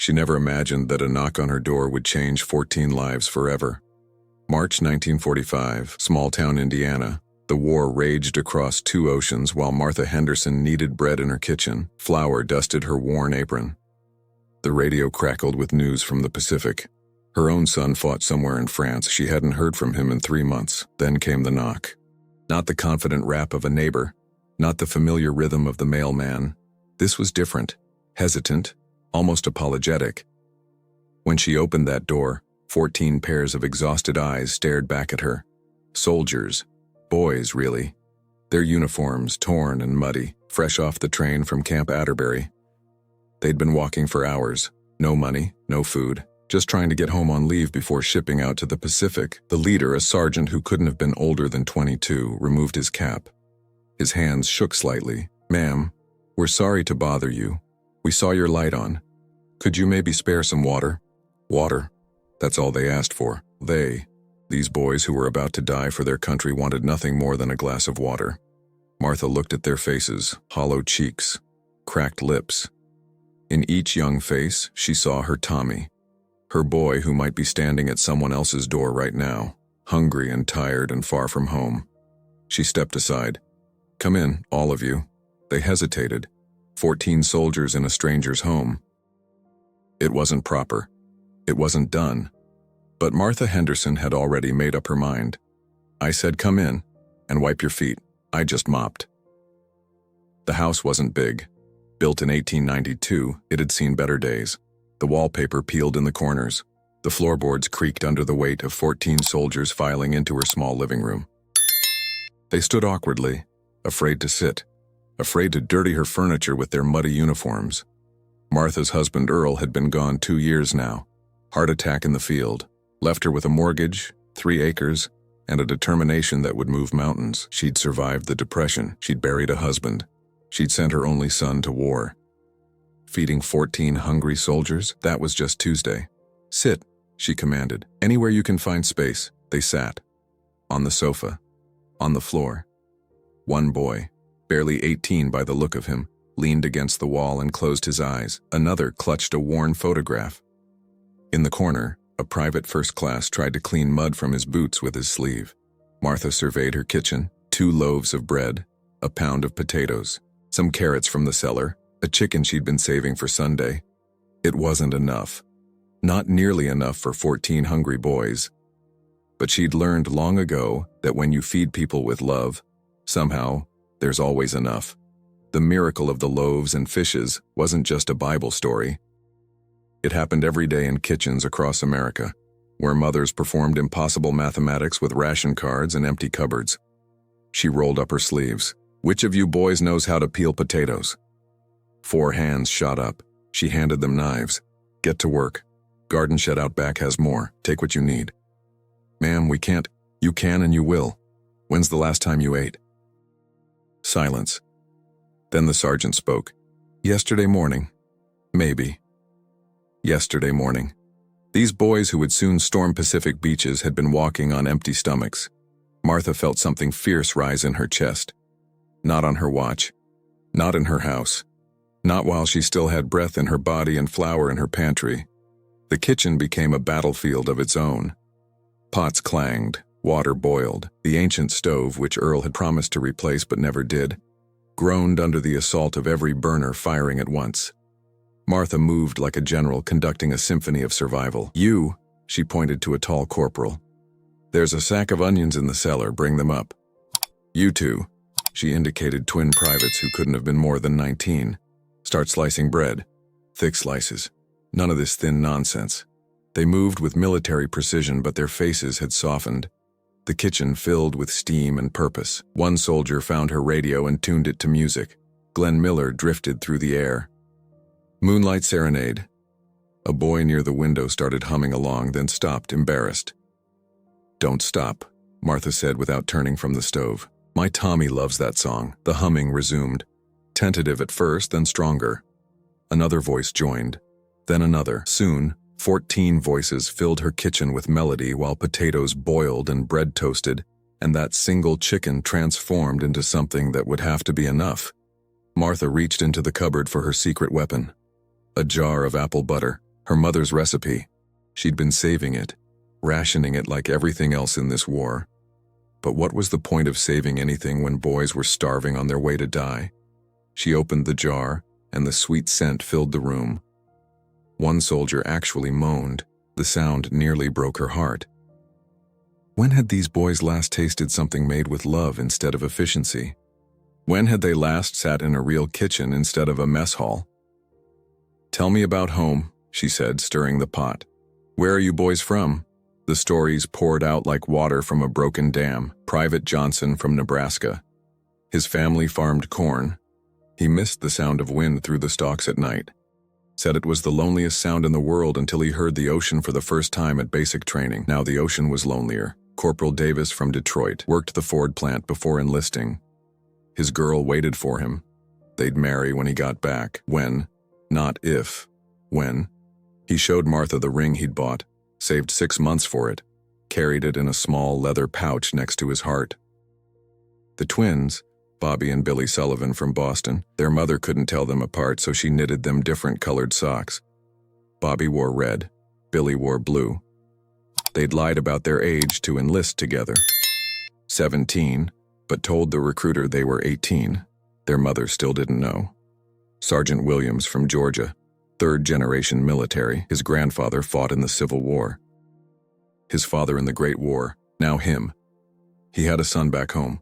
She never imagined that a knock on her door would change 14 lives forever. March 1945, small-town Indiana. The war raged across two oceans while Martha Henderson kneaded bread in her kitchen. Flour dusted her worn apron. The radio crackled with news from the Pacific. Her own son fought somewhere in France. She hadn't heard from him in 3 months. Then came the knock. Not the confident rap of a neighbor. Not the familiar rhythm of the mailman. This was different, hesitant, almost apologetic. When she opened that door, 14 pairs of exhausted eyes stared back at her. Soldiers. Boys, really. Their uniforms torn and muddy, fresh off the train from Camp Atterbury. They'd been walking for hours. No money, no food. Just trying to get home on leave before shipping out to the Pacific. The leader, a sergeant who couldn't have been older than 22, removed his cap. His hands shook slightly. "Ma'am, we're sorry to bother you. We saw your light on. Could you maybe spare some water?" Water. That's all they asked for. These boys who were about to die for their country, wanted nothing more than a glass of water. Martha looked at their faces, hollow cheeks, cracked lips. In each young face, she saw her Tommy. Her boy who might be standing at someone else's door right now, hungry and tired and far from home. She stepped aside. "Come in, all of you." They hesitated. 14 soldiers in a stranger's home. It wasn't proper. It wasn't done. But Martha Henderson had already made up her mind. "I said come in, and wipe your feet. I just mopped." The house wasn't big. Built in 1892, it had seen better days. The wallpaper peeled in the corners. The floorboards creaked under the weight of 14 soldiers filing into her small living room. They stood awkwardly, afraid to sit, afraid to dirty her furniture with their muddy uniforms. Martha's husband Earl had been gone 2 years now. Heart attack in the field. Left her with a mortgage, 3 acres, and a determination that would move mountains. She'd survived the Depression. She'd buried a husband. She'd sent her only son to war. Feeding 14 hungry soldiers? That was just Tuesday. "Sit," she commanded. "Anywhere you can find space." They sat. On the sofa. On the floor. One boy, barely 18 by the look of him, leaned against the wall and closed his eyes. Another clutched a worn photograph. In the corner, a private first class tried to clean mud from his boots with his sleeve. Martha surveyed her kitchen. 2 loaves of bread, a pound of potatoes, some carrots from the cellar, a chicken she'd been saving for Sunday. It wasn't enough. Not nearly enough for 14 hungry boys. But she'd learned long ago that when you feed people with love, somehow, there's always enough. The miracle of the loaves and fishes wasn't just a Bible story. It happened every day in kitchens across America, where mothers performed impossible mathematics with ration cards and empty cupboards. She rolled up her sleeves. "Which of you boys knows how to peel potatoes?" 4 hands shot up. She handed them knives. "Get to work. Garden shed out back has more. Take what you need." "Ma'am, we can't." "You can and you will. When's the last time you ate?" Silence. Then the sergeant spoke. "Yesterday morning. Maybe." Yesterday morning. These boys who would soon storm Pacific beaches had been walking on empty stomachs. Martha felt something fierce rise in her chest. Not on her watch. Not in her house. Not while she still had breath in her body and flour in her pantry. The kitchen became a battlefield of its own. Pots clanged, water boiled. The ancient stove, which Earl had promised to replace but never did, groaned under the assault of every burner firing at once. Martha moved like a general conducting a symphony of survival. "You," she pointed to a tall corporal. "There's a sack of onions in the cellar, bring them up. You two," she indicated twin privates who couldn't have been more than 19. "Start slicing bread. Thick slices. None of this thin nonsense." They moved with military precision, but their faces had softened. The kitchen filled with steam and purpose. One soldier found her radio and tuned it to music. Glenn Miller drifted through the air. Moonlight Serenade. A boy near the window started humming along, then stopped, embarrassed. "Don't stop," Martha said without turning from the stove. "My Tommy loves that song." The humming resumed. Tentative at first, then stronger. Another voice joined, then another. Soon, 14 voices filled her kitchen with melody while potatoes boiled and bread toasted, and that single chicken transformed into something that would have to be enough. Martha reached into the cupboard for her secret weapon. A jar of apple butter. Her mother's recipe. She'd been saving it, rationing it like everything else in this war. But what was the point of saving anything when boys were starving on their way to die? She opened the jar, and the sweet scent filled the room. One soldier actually moaned. The sound nearly broke her heart. When had these boys last tasted something made with love instead of efficiency? When had they last sat in a real kitchen instead of a mess hall? "Tell me about home," she said, stirring the pot. "Where are you boys from?" The stories poured out like water from a broken dam. Private Johnson from Nebraska. His family farmed corn. He missed the sound of wind through the stalks at night. Said it was the loneliest sound in the world until he heard the ocean for the first time at basic training. Now the ocean was lonelier. Corporal Davis from Detroit worked the Ford plant before enlisting. His girl waited for him. They'd marry when he got back. When, not if, when. He showed Martha the ring he'd bought, saved 6 months for it, carried it in a small leather pouch next to his heart. The twins, Bobby and Billy Sullivan from Boston, their mother couldn't tell them apart, so she knitted them different colored socks. Bobby wore red, Billy wore blue. They'd lied about their age to enlist together. 17, but told the recruiter they were 18. Their mother still didn't know. Sergeant Williams from Georgia, third-generation military. His grandfather fought in the Civil War. His father in the Great War, now him. He had a son back home,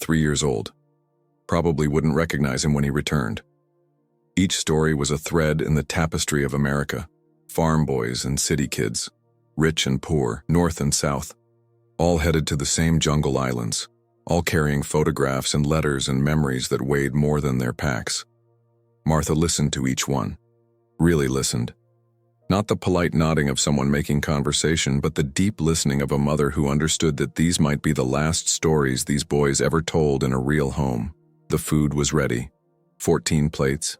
3 years old. Probably wouldn't recognize him when he returned. Each story was a thread in the tapestry of America. Farm boys and city kids, rich and poor, north and south, all headed to the same jungle islands, all carrying photographs and letters and memories that weighed more than their packs. Martha listened to each one. Really listened. Not the polite nodding of someone making conversation, but the deep listening of a mother who understood that these might be the last stories these boys ever told in a real home. The food was ready. 14 plates,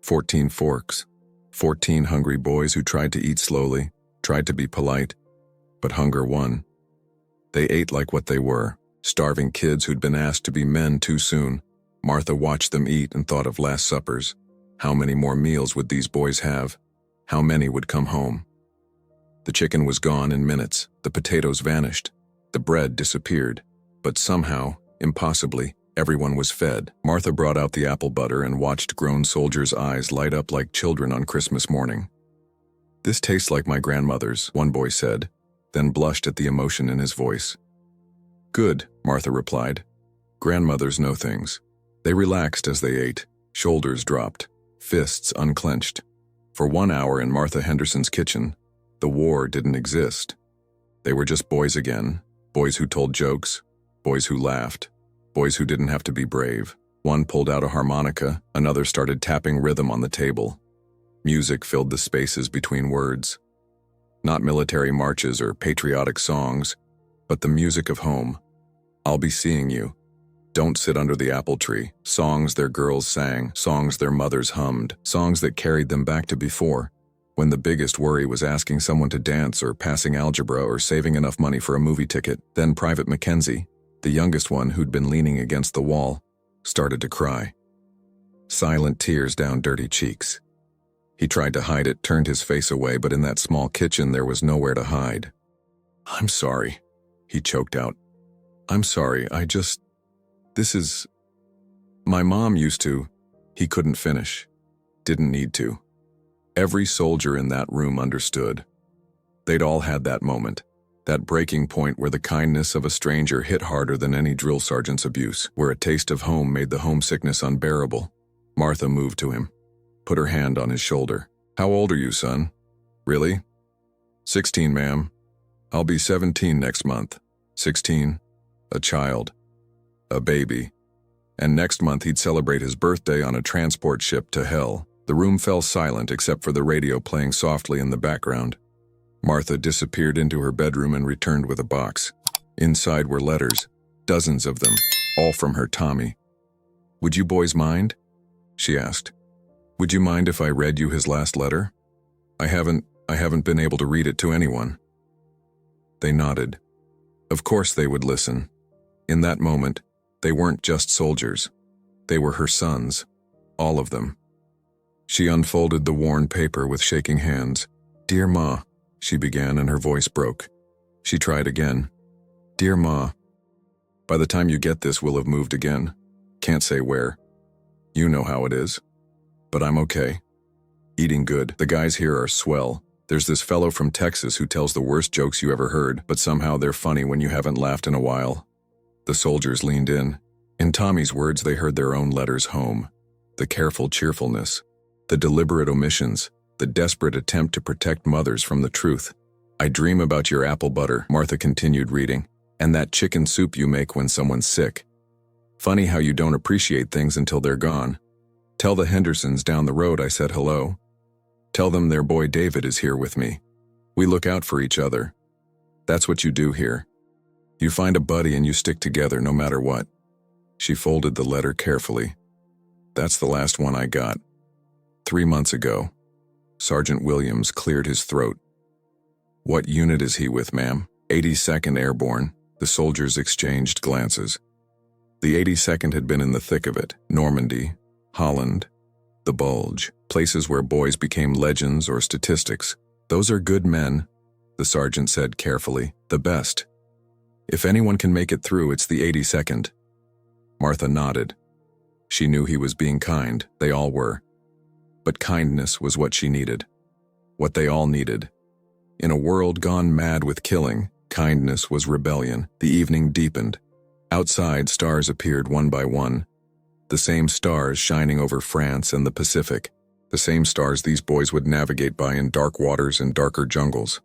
14 forks, 14 hungry boys who tried to eat slowly, tried to be polite, but hunger won. They ate like what they were, starving kids who'd been asked to be men too soon. Martha watched them eat and thought of last suppers. How many more meals would these boys have? How many would come home? The chicken was gone in minutes. The potatoes vanished. The bread disappeared. But somehow, impossibly, everyone was fed. Martha brought out the apple butter and watched grown soldiers' eyes light up like children on Christmas morning. "This tastes like my grandmother's," one boy said, then blushed at the emotion in his voice. "Good," Martha replied. Grandmothers know things. They relaxed as they ate, shoulders dropped, fists unclenched. For 1 hour in Martha Henderson's kitchen, the war didn't exist. They were just boys again, boys who told jokes, boys who laughed, boys who didn't have to be brave. One pulled out a harmonica, another started tapping rhythm on the table. Music filled the spaces between words. Not military marches or patriotic songs, but the music of home. "I'll be seeing you. Don't sit under the apple tree." Songs their girls sang, songs their mothers hummed, songs that carried them back to before, when the biggest worry was asking someone to dance or passing algebra or saving enough money for a movie ticket. Then Private Mackenzie, the youngest one who'd been leaning against the wall, started to cry. Silent tears down dirty cheeks. He tried to hide it, turned his face away, but in that small kitchen there was nowhere to hide. "I'm sorry," he choked out. "I'm sorry, this is... my mom used to..." He couldn't finish. Didn't need to. Every soldier in that room understood. They'd all had that moment, that breaking point where the kindness of a stranger hit harder than any drill sergeant's abuse, where a taste of home made the homesickness unbearable. Martha moved to him, put her hand on his shoulder. "How old are you, son?" "Really?" 16, ma'am. I'll be 17 next month." 16? A child. A baby. And next month he'd celebrate his birthday on a transport ship to hell. The room fell silent except for the radio playing softly in the background. Martha disappeared into her bedroom and returned with a box. Inside were letters, dozens of them, all from her Tommy. "Would you boys mind?" she asked. "Would you mind if I read you his last letter? I haven't been able to read it to anyone." They nodded. Of course they would listen. In that moment, they weren't just soldiers. They were her sons, all of them. She unfolded the worn paper with shaking hands. "Dear Ma," she began and her voice broke. She tried again. "Dear Ma, by the time you get this we'll have moved again. Can't say where. You know how it is. But I'm okay. Eating good. The guys here are swell. There's this fellow from Texas who tells the worst jokes you ever heard, but somehow they're funny when you haven't laughed in a while." The soldiers leaned in. In Tommy's words they heard their own letters home. The careful cheerfulness, the deliberate omissions, the desperate attempt to protect mothers from the truth. "I dream about your apple butter," Martha continued reading, "and that chicken soup you make when someone's sick. Funny how you don't appreciate things until they're gone. Tell the Hendersons down the road I said hello. Tell them their boy David is here with me. We look out for each other. That's what you do here. You find a buddy and you stick together no matter what." She folded the letter carefully. "That's the last one I got. 3 months ago." Sergeant Williams cleared his throat. "What unit is he with, ma'am?" 82nd Airborne. The soldiers exchanged glances. The 82nd had been in the thick of it. Normandy, Holland, the Bulge, places where boys became legends or statistics. "Those are good men," the sergeant said carefully. "The best. If anyone can make it through, it's the 82nd. Martha nodded. She knew he was being kind. They all were. But kindness was what she needed. What they all needed. In a world gone mad with killing, kindness was rebellion. The evening deepened. Outside, stars appeared one by one. The same stars shining over France and the Pacific. The same stars these boys would navigate by in dark waters and darker jungles.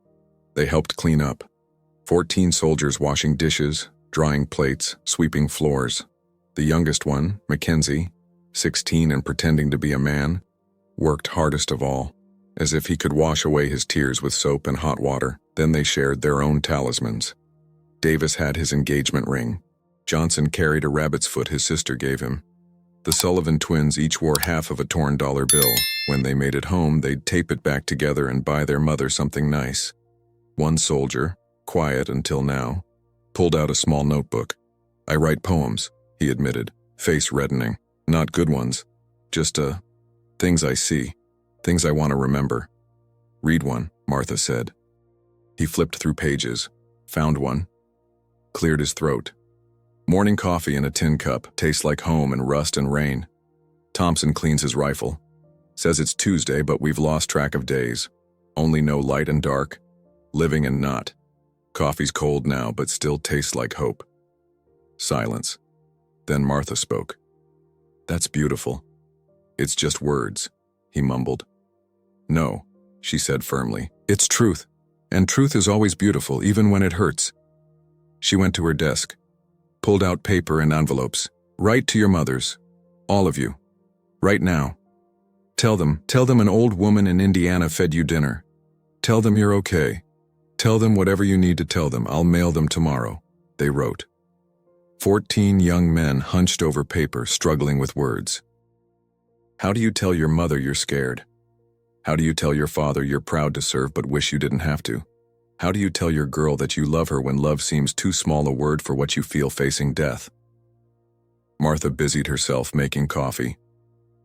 They helped clean up. 14 soldiers washing dishes, drying plates, sweeping floors. The youngest one, Mackenzie, 16 and pretending to be a man, worked hardest of all, as if he could wash away his tears with soap and hot water. Then they shared their own talismans. Davis had his engagement ring. Johnson carried a rabbit's foot his sister gave him. The Sullivan twins each wore half of a torn dollar bill. When they made it home, they'd tape it back together and buy their mother something nice. One soldier, quiet until now, pulled out a small notebook. "I write poems," he admitted, face reddening. "Not good ones. Just, things I see, things I want to remember." "Read one," Martha said. He flipped through pages, found one, cleared his throat. "Morning coffee in a tin cup, tastes like home and rust and rain. Thompson cleans his rifle. Says it's Tuesday, but we've lost track of days. Only know light and dark, living and not. Coffee's cold now, but still tastes like hope." Silence. Then Martha spoke. "That's beautiful. It's just words," he mumbled. "No," she said firmly. "It's truth. And truth is always beautiful, even when it hurts." She went to her desk, pulled out paper and envelopes. "Write to your mothers. All of you. Right now. Tell them an old woman in Indiana fed you dinner. Tell them you're okay. Tell them whatever you need to tell them. I'll mail them tomorrow," they wrote. 14 young men hunched over paper, struggling with words. How do you tell your mother you're scared? How do you tell your father you're proud to serve but wish you didn't have to? How do you tell your girl that you love her when love seems too small a word for what you feel facing death? Martha busied herself making coffee.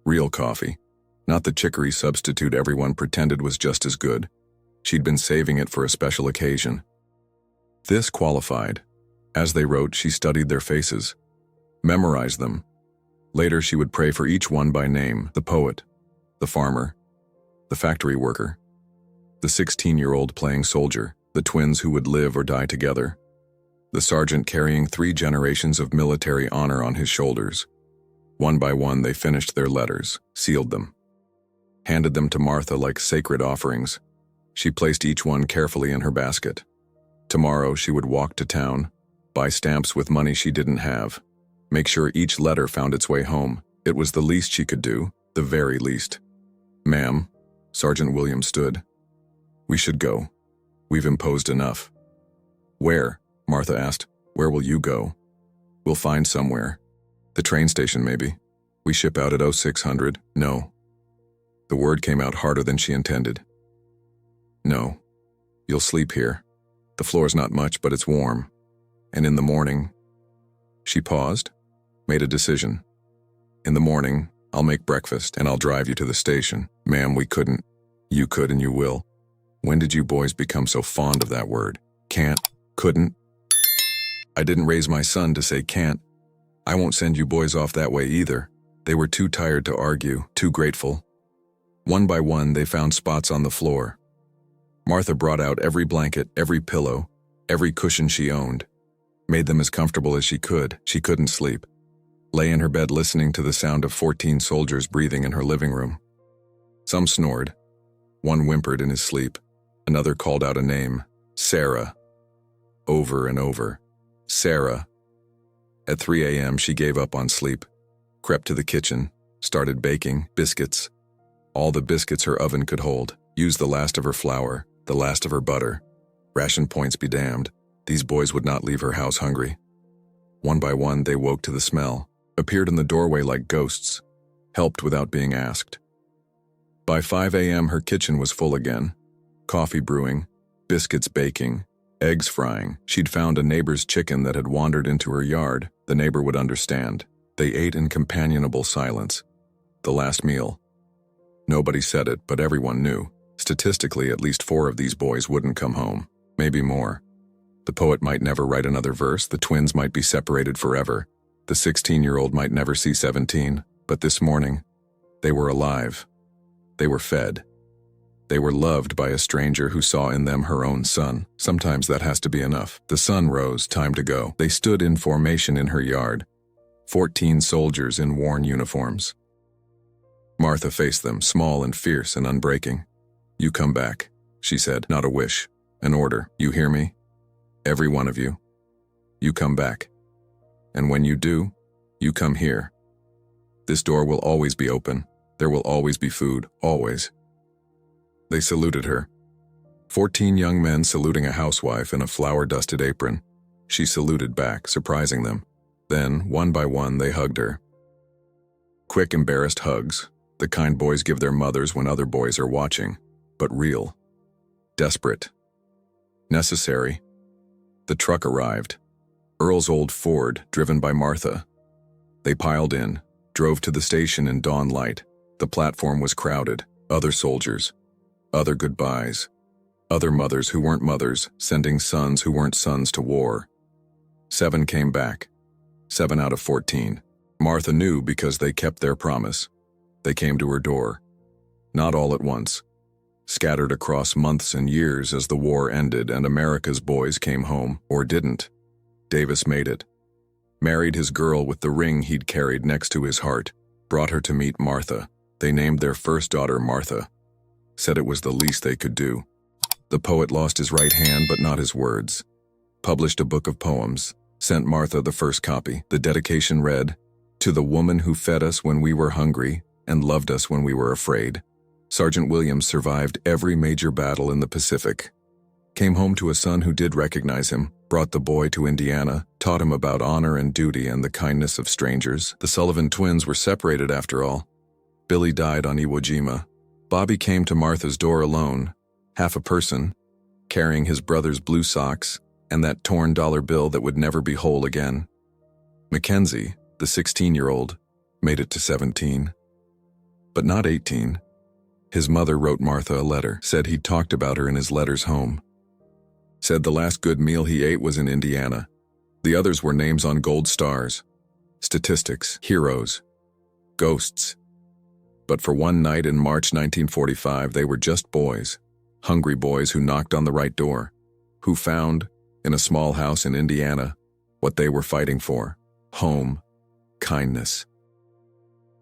Real coffee. Not the chicory substitute everyone pretended was just as good. She'd been saving it for a special occasion. This qualified. As they wrote, she studied their faces, memorized them. Later, she would pray for each one by name: the poet, the farmer, the factory worker, the 16-year-old playing soldier, the twins who would live or die together, the sergeant carrying 3 generations of military honor on his shoulders. One by one, they finished their letters, sealed them, handed them to Martha like sacred offerings. She placed each one carefully in her basket. Tomorrow, she would walk to town, buy stamps with money she didn't have, make sure each letter found its way home. It was the least she could do, the very least. "Ma'am," Sergeant Williams stood. "We should go. We've imposed enough." "Where?" Martha asked. "Where will you go?" "We'll find somewhere. The train station, maybe. We ship out at 0600. No." The word came out harder than she intended. "No. You'll sleep here. The floor's not much, but it's warm. And in the morning..." She paused, made a decision. "In the morning, I'll make breakfast and I'll drive you to the station." "Ma'am, we couldn't." "You could and you will. When did you boys become so fond of that word? Can't, couldn't. I didn't raise my son to say can't. I won't send you boys off that way either. They were too tired to argue, too grateful. One by one, they found spots on the floor. Martha brought out every blanket, every pillow, every cushion she owned, made them as comfortable as she could. She couldn't sleep. Lay in her bed listening to the sound of 14 soldiers breathing in her living room. Some snored. One whimpered in his sleep. Another called out a name, Sarah. Over and over. Sarah. At 3 a.m., she gave up on sleep, crept to the kitchen, started baking biscuits. All the biscuits her oven could hold, used the last of her flour, the last of her butter. Ration points be damned. These boys would not leave her house hungry. One by one, they woke to the smell, appeared in the doorway like ghosts, helped without being asked. By 5 a.m., her kitchen was full again. Coffee brewing, biscuits baking, eggs frying. She'd found a neighbor's chicken that had wandered into her yard. The neighbor would understand. They ate in companionable silence. The last meal. Nobody said it, but everyone knew. Statistically, at least 4 of these boys wouldn't come home. Maybe more. The poet might never write another verse. The twins might be separated forever. The 16-year-old might never see 17. But this morning, they were alive. They were fed. They were loved by a stranger who saw in them her own son. Sometimes that has to be enough. The sun rose, time to go. They stood in formation in her yard. 14 soldiers in worn uniforms. Martha faced them, small and fierce and unbreaking. "You come back," she said, "not a wish, an order. You hear me? Every one of you. You come back. And when you do, you come here. This door will always be open. There will always be food, always." They saluted her. 14 young men saluting a housewife in a flour-dusted apron. She saluted back, surprising them. Then, one by one, they hugged her. Quick, embarrassed hugs, the kind boys give their mothers when other boys are watching, but real. Desperate. Necessary. The truck arrived. Earl's old Ford, driven by Martha. They piled in, drove to the station in dawn light. The platform was crowded. Other soldiers. Other goodbyes. Other mothers who weren't mothers, sending sons who weren't sons to war. 7 came back. 7 out of 14. Martha knew because they kept their promise. They came to her door. Not all at once. Scattered across months and years as the war ended and America's boys came home, or didn't. Davis made it. Married his girl with the ring he'd carried next to his heart. Brought her to meet Martha. They named their first daughter Martha. Said it was the least they could do. The poet lost his right hand but not his words. Published a book of poems. Sent Martha the first copy. The dedication read, "To the woman who fed us when we were hungry and loved us when we were afraid." Sergeant Williams survived every major battle in the Pacific. Came home to a son who did recognize him, brought the boy to Indiana, taught him about honor and duty and the kindness of strangers. The Sullivan twins were separated after all. Billy died on Iwo Jima. Bobby came to Martha's door alone, half a person, carrying his brother's blue socks and that torn dollar bill that would never be whole again. Mackenzie, the 16-year-old, made it to 17. But not 18. His mother wrote Martha a letter, said he'd talked about her in his letters home. Said the last good meal he ate was in Indiana. The others were names on gold stars. Statistics, heroes, ghosts. But for one night in March 1945, they were just boys. Hungry boys who knocked on the right door. Who found, in a small house in Indiana, what they were fighting for. Home. Kindness.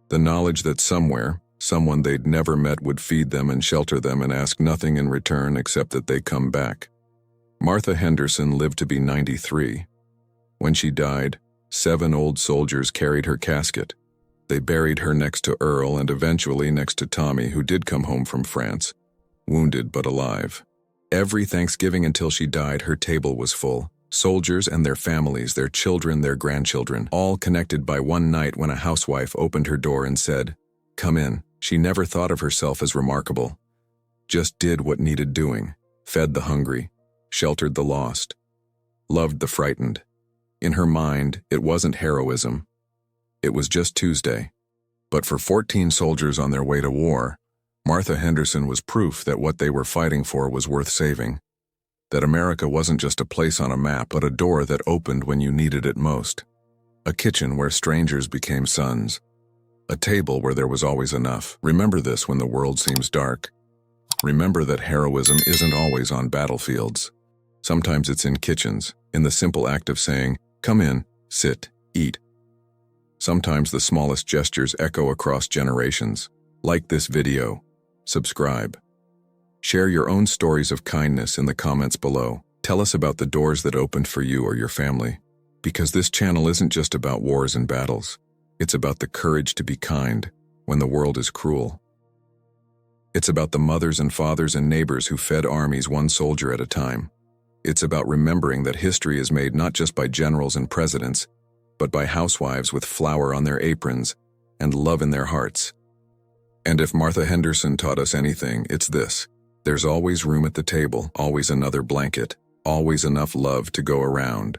The knowledge that somewhere, someone they'd never met would feed them and shelter them and ask nothing in return except that they come back. Martha Henderson lived to be 93. When she died, 7 old soldiers carried her casket. They buried her next to Earl and eventually next to Tommy, who did come home from France, wounded but alive. Every Thanksgiving until she died, her table was full. Soldiers and their families, their children, their grandchildren, all connected by one night when a housewife opened her door and said, "Come in." She never thought of herself as remarkable. Just did what needed doing. Fed the hungry. Sheltered the lost. Loved the frightened. In her mind, it wasn't heroism. It was just Tuesday. But for 14 soldiers on their way to war, Martha Henderson was proof that what they were fighting for was worth saving. That America wasn't just a place on a map, but a door that opened when you needed it most. A kitchen where strangers became sons. A table where there was always enough. Remember this when the world seems dark. Remember that heroism isn't always on battlefields. Sometimes it's in kitchens, in the simple act of saying, "Come in, sit, eat." Sometimes the smallest gestures echo across generations. Like this video. Subscribe. Share your own stories of kindness in the comments below. Tell us about the doors that opened for you or your family. Because this channel isn't just about wars and battles. It's about the courage to be kind when the world is cruel. It's about the mothers and fathers and neighbors who fed armies one soldier at a time. It's about remembering that history is made not just by generals and presidents, but by housewives with flour on their aprons and love in their hearts. And if Martha Henderson taught us anything, it's this. There's always room at the table, always another blanket, always enough love to go around.